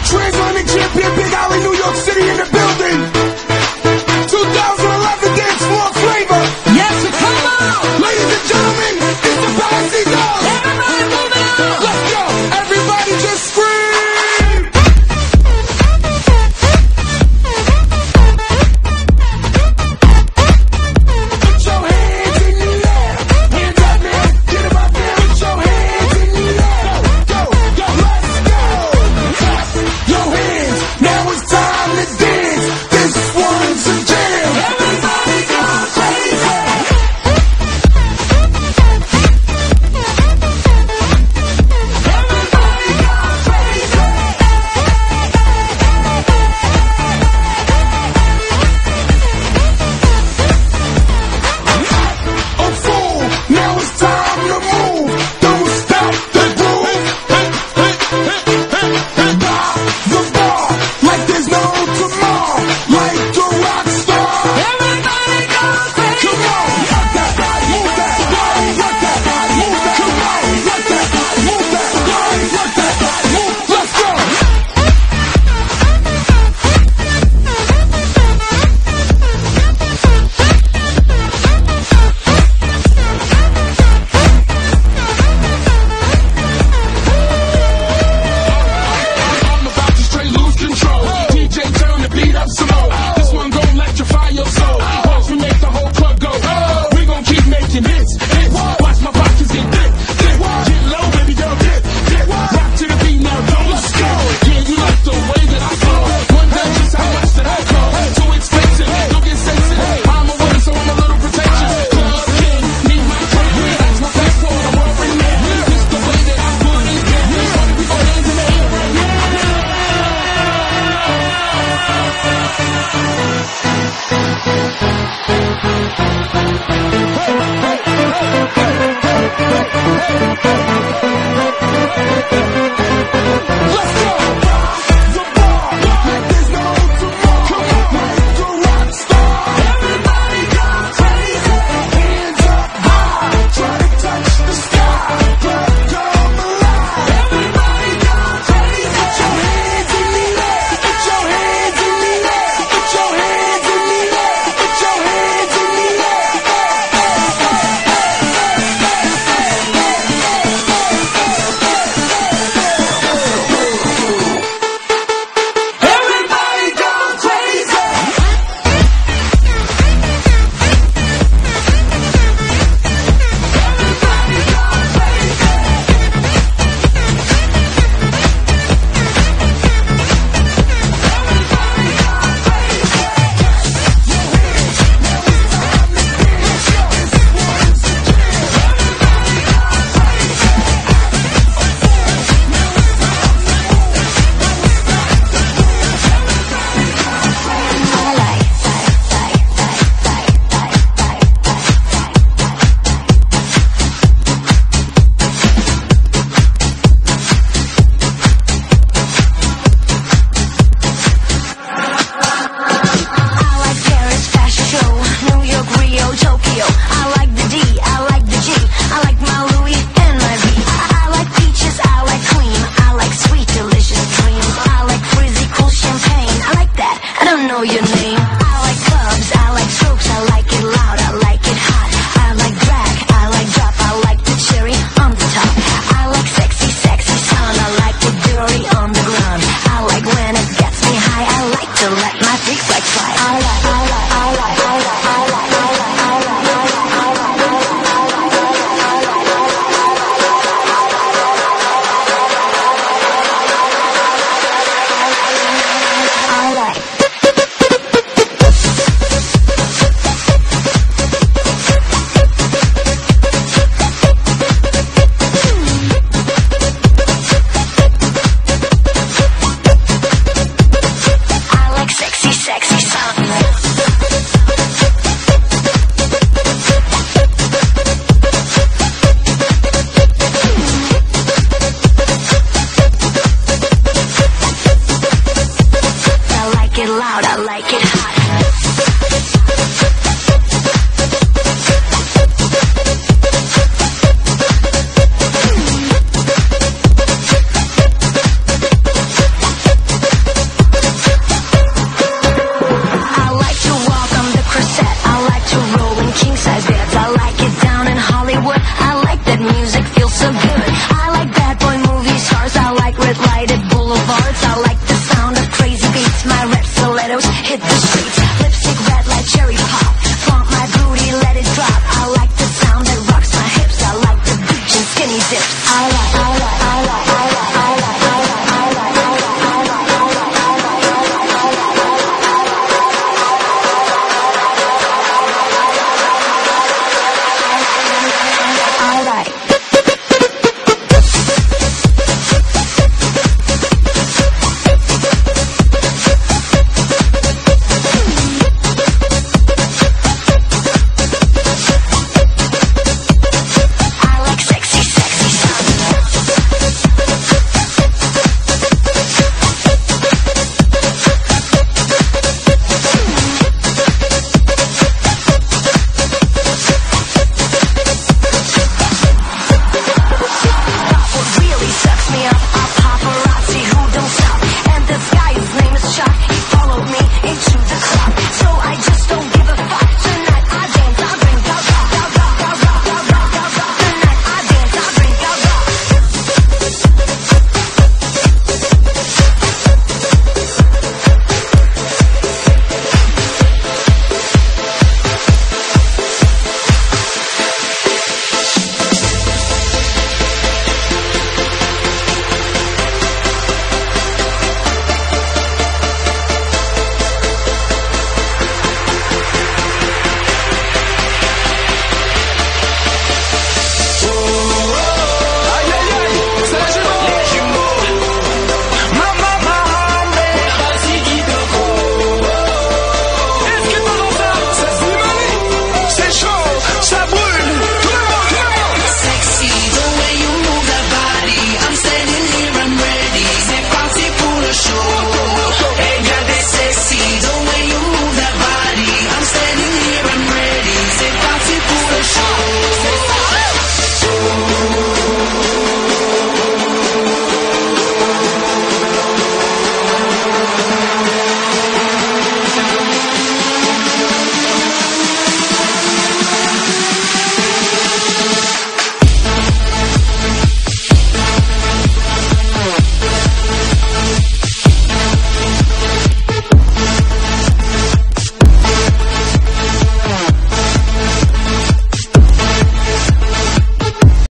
Transatlantic champion, Big Alley, New York City in the building. 2011 dance floor flavor. Yes, come on! Ladies and gentlemen, it's the Bossy Dog. Everybody move it up! Let's go. Everybody just scream. Put your hands in the air. Hands up now. Get 'em up now. Put your hands in the air. Go, go, let's go. Clap your hands. Now it's time to dance. This one's a jam. Everybody go crazy. A fool, now it's time to move. Don't stop the groove.